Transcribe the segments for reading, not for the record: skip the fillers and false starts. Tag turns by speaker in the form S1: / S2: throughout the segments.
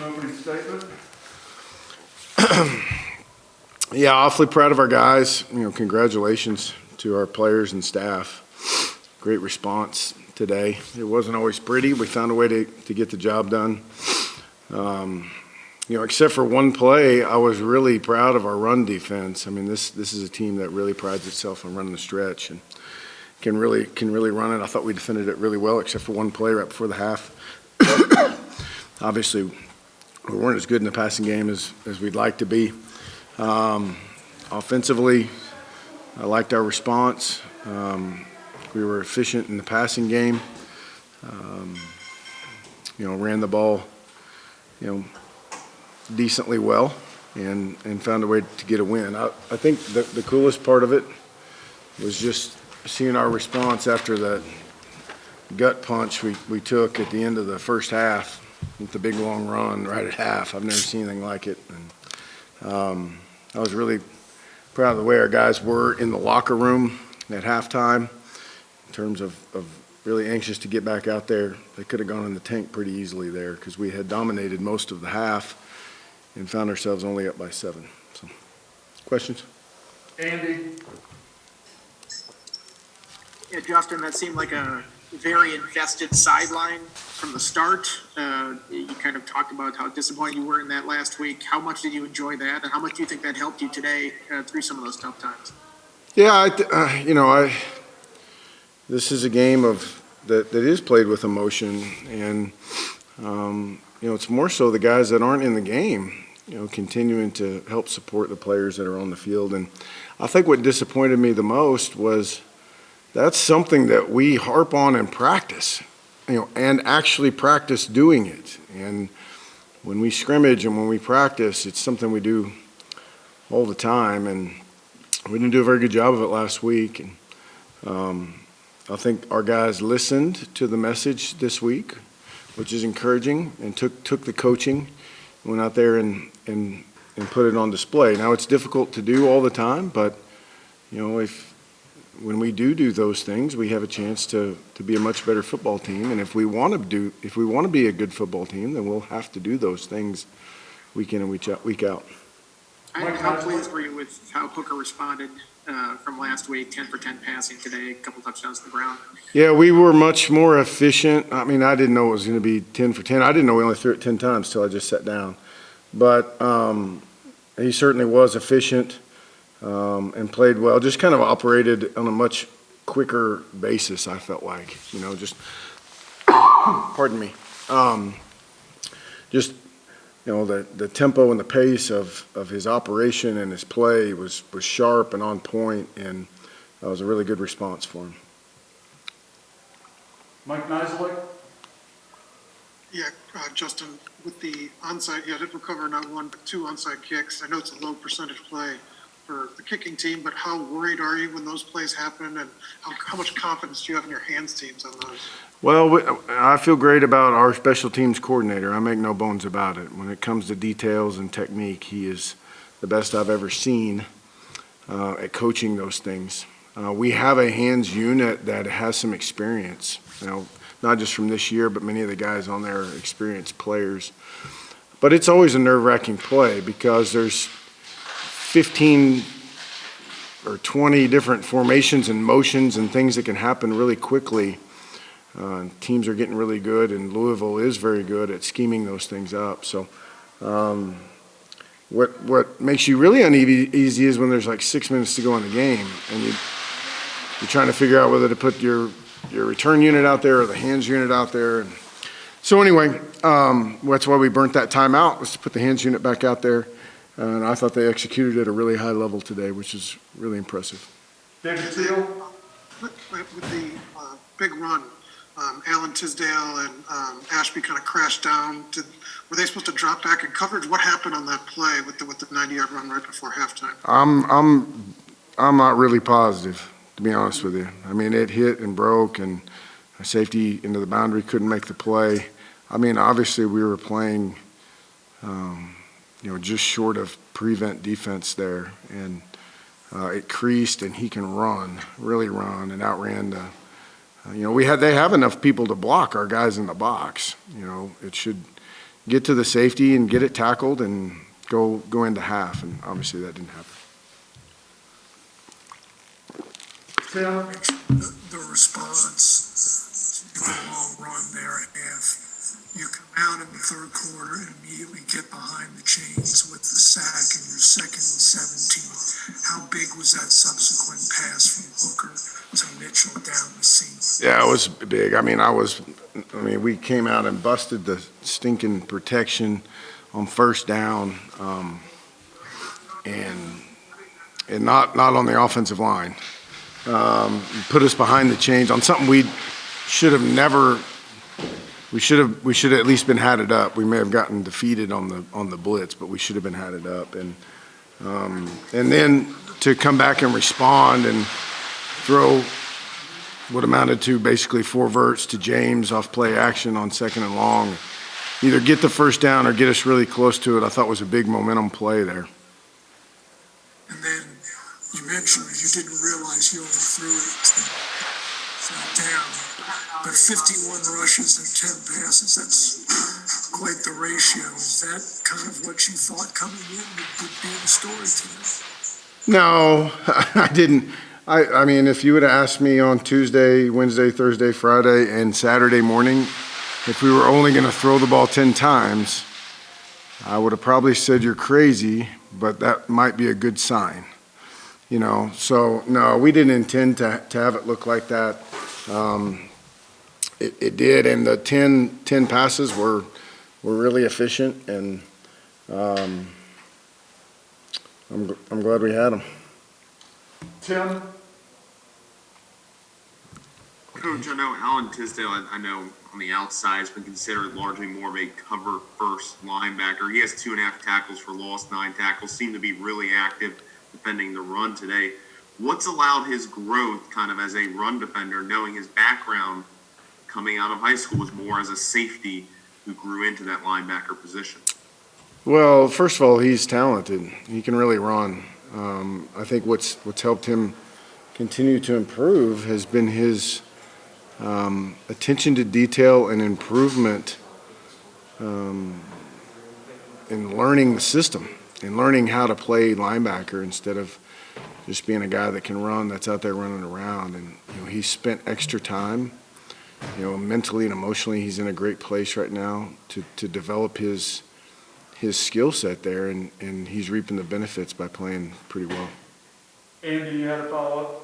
S1: opening statement.
S2: Yeah, awfully proud of our guys. Congratulations to our players and staff. Great response today. It wasn't always pretty. We found a way to get the job done. Except for one play, I was really proud of our run defense. I mean, this is a team that really prides itself on running the stretch and can really run it. I thought we defended it really well, except for one play right before the half. Obviously, we weren't as good in the passing game as we'd like to be. Offensively, I liked our response. We were efficient in the passing game. Ran the ball, decently well, and found a way to get a win. I think the coolest part of it was just seeing our response after that gut punch we took at the end of the first half with the big long run right at half. I've never seen anything like it. And I was really proud of the way our guys were in the locker room at halftime in terms of really anxious to get back out there. They could have gone in the tank pretty easily there because we had dominated most of the half and found ourselves only up by 7. So, questions?
S1: Andy?
S3: Yeah, Justin, that seemed like a very invested sideline from the start. You kind of talked about how disappointed you were in that last week. How much did you enjoy that, and how much do you think that helped you today through some of those tough times?
S2: Yeah, this is a game that is played with emotion, and it's more so the guys that aren't in the game, continuing to help support the players that are on the field. And I think what disappointed me the most was that's something that we harp on in practice, and actually practice doing it. And when we scrimmage and when we practice, it's something we do all the time, and we didn't do a very good job of it last week. And I think our guys listened to the message this week, which is encouraging, and took the coaching, went out there and put it on display. Now, it's difficult to do all the time, but when we do those things, we have a chance to be a much better football team. And if we want to be a good football team, then we'll have to do those things week in and week out.
S3: How pleased were you with how Hooker responded from last week? 10 for 10 passing today, a couple touchdowns to the ground.
S2: Yeah, we were much more efficient. I mean, I didn't know it was going to be 10 for 10. I didn't know we only threw it 10 times till I just sat down. But he certainly was efficient and played well. Just kind of operated on a much quicker basis, I felt like. Just pardon me. The tempo and the pace of his operation and his play was sharp and on point, and that was a really good response for him.
S1: Mike Nisley?
S4: Yeah, Justin, with the onside, did recover not one but 2 onside kicks. I know it's a low percentage play for the kicking team, but how worried are you when those plays happen, and how much confidence do you have in your hands teams on those?
S2: Well, I feel great about our special teams coordinator. I make no bones about it. When it comes to details and technique, he is the best I've ever seen at coaching those things. We have a hands unit that has some experience, not just from this year, but many of the guys on there are experienced players. But it's always a nerve-wracking play because there's 15 or 20 different formations and motions and things that can happen really quickly. Teams are getting really good, and Louisville is very good at scheming those things up. So what makes you really uneasy is when there's like 6 minutes to go in the game, and you're trying to figure out whether to put your return unit out there or the hands unit out there. And so anyway, that's why we burnt that timeout, was to put the hands unit back out there. And I thought they executed at a really high level today, which is really impressive.
S1: David Teal?
S4: With the big run, Alan Tisdale and Ashby kind of crashed down. Were they supposed to drop back in coverage? What happened on that play with the 90-yard run right before halftime?
S2: I'm not really positive, to be honest with you. I mean, it hit and broke, and a safety into the boundary couldn't make the play. I mean, obviously we were playing just short of prevent defense there, and it creased, and he can really run, and outran the. They have enough people to block our guys in the box. It should get to the safety and get it tackled and go into half, and obviously that didn't happen.
S1: Tim,
S5: The response to the long run there at half. You come out in the third quarter and immediately get behind the chains with the sack and your 2nd and 17. How big was that subsequent pass from Hooker to Mitchell down the seam?
S2: Yeah, it was big. I mean, we came out and busted the stinking protection on first down, and not on the offensive line. Put us behind the chains on something we should have never. We should have at least been had it up. We may have gotten defeated on the blitz, but we should have been had it up. And then to come back and respond and throw what amounted to basically 4 verts to James off play action on 2nd and long, either get the first down or get us really close to it, I thought was a big momentum play there.
S5: And then you mentioned you didn't realize you only threw it down. But 51 rushes and 10 passes, that's quite the ratio. Is that kind of what you thought coming in would be the story today?
S2: No, I didn't. I mean, if you would have asked me on Tuesday, Wednesday, Thursday, Friday, and Saturday morning, if we were only going to throw the ball 10 times, I would have probably said you're crazy, but that might be a good sign. You know, so no, we didn't intend to have it look like that. It did, and the 10 passes were really efficient, and I'm glad we had them.
S1: Tim,
S6: Coach, I know Alan Tisdale, I know on the outside has been considered largely more of a cover first linebacker. He has 2.5 tackles for loss, 9 tackles, seemed to be really active defending the run today. What's allowed his growth kind of as a run defender, knowing his background coming out of high school was more as a safety who grew into that linebacker position?
S2: Well, first of all, he's talented. He can really run. I think what's helped him continue to improve has been his attention to detail and improvement in learning the system and learning how to play linebacker instead of just being a guy that can run, that's out there running around. And he's spent extra time, mentally and emotionally. He's in a great place right now to develop his skill set there, and he's reaping the benefits by playing pretty well.
S1: Andy, you had a follow-up?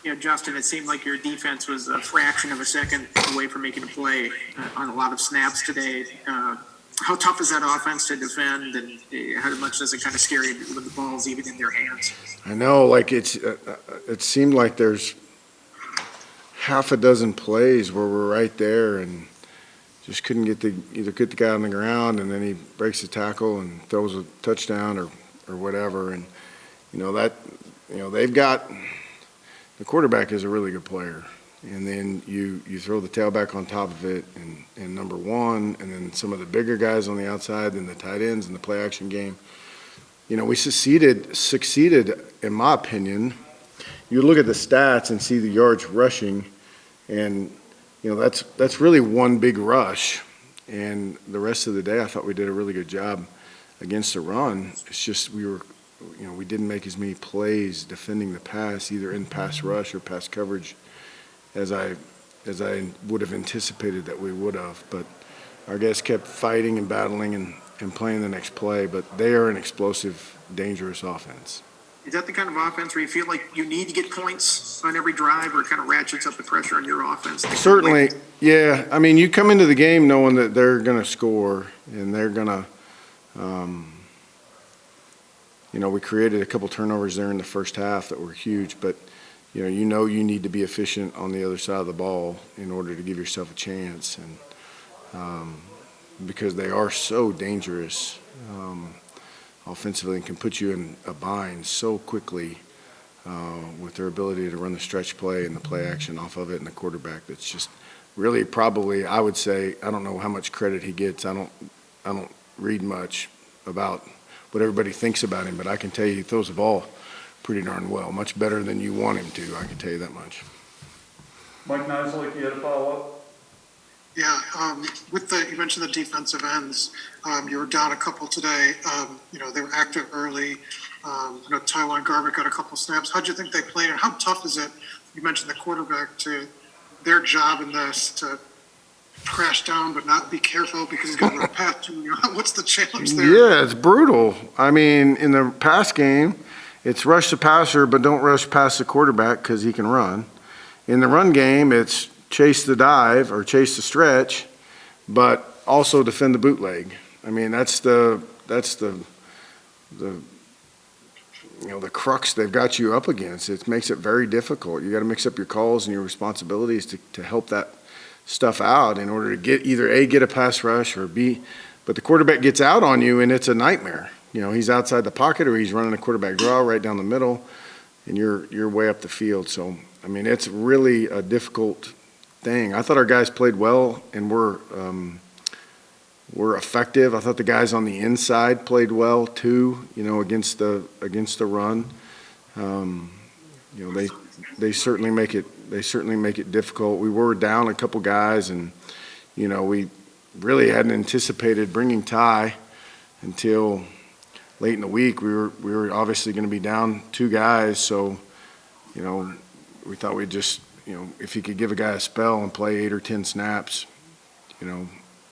S3: Yeah, Justin, it seemed like your defense was a fraction of a second away from making a play on a lot of snaps today. How tough is that offense to defend, and how much does it kind of scare you when the ball's even in their hands?
S2: I know, it seemed like there's half a dozen plays where we're right there and just couldn't get the guy on the ground, and then he breaks the tackle and throws a touchdown or whatever. And they've got the quarterback is a really good player, and then you throw the tailback on top of it, and number one, and then some of the bigger guys on the outside, and the tight ends in the play action game. We succeeded in my opinion. You look at the stats and see the yards rushing, and that's really one big rush, and the rest of the day I thought we did a really good job against the run. It's just we didn't make as many plays defending the pass, either in pass rush or pass coverage, as I would have anticipated that we would have. But our guys kept fighting and battling and playing the next play. But they are an explosive, dangerous offense.
S3: Is that the kind of offense where you feel like you need to get points on every drive, or it kind of ratchets up the pressure on your offense?
S2: Certainly, yeah. I mean, you come into the game knowing that they're going to score, and they're going to we created a couple turnovers there in the first half that were huge, but you need to be efficient on the other side of the ball in order to give yourself a chance, and because they are so dangerous offensively and can put you in a bind so quickly with their ability to run the stretch play and the play action off of it, and the quarterback that's just really probably, I would say, I don't know how much credit he gets. I don't read much about what everybody thinks about him, but I can tell you he throws the ball pretty darn well, much better than you want him to, I can tell you that much.
S1: Mike Nisley, you had a follow-up?
S4: Yeah, you mentioned the defensive ends. You were down a couple today. They were active early. Taiwan Garbutt got a couple snaps. How'd you think they played, and how tough is it? You mentioned the quarterback to their job in this to crash down but not be careful because he's going to run past you. What's the challenge there?
S2: Yeah, it's brutal. I mean, in the pass game, it's rush the passer, but don't rush past the quarterback because he can run. In the run game, it's chase the dive or chase the stretch, but also defend the bootleg. I mean, that's the crux they've got you up against. It makes it very difficult. You got to mix up your calls and your responsibilities to help that stuff out in order to get either A, get a pass rush, or B, but the quarterback gets out on you and it's a nightmare. He's outside the pocket or he's running a quarterback draw right down the middle and you're way up the field. So, I mean, it's really a difficult thing. I thought our guys played well and were effective. I thought the guys on the inside played well too, against the run. They certainly make it difficult. We were down a couple guys, and we really hadn't anticipated bringing Ty until late in the week. We were obviously going to be down 2 guys, so we thought we'd just if he could give a guy a spell and play 8 or 10 snaps,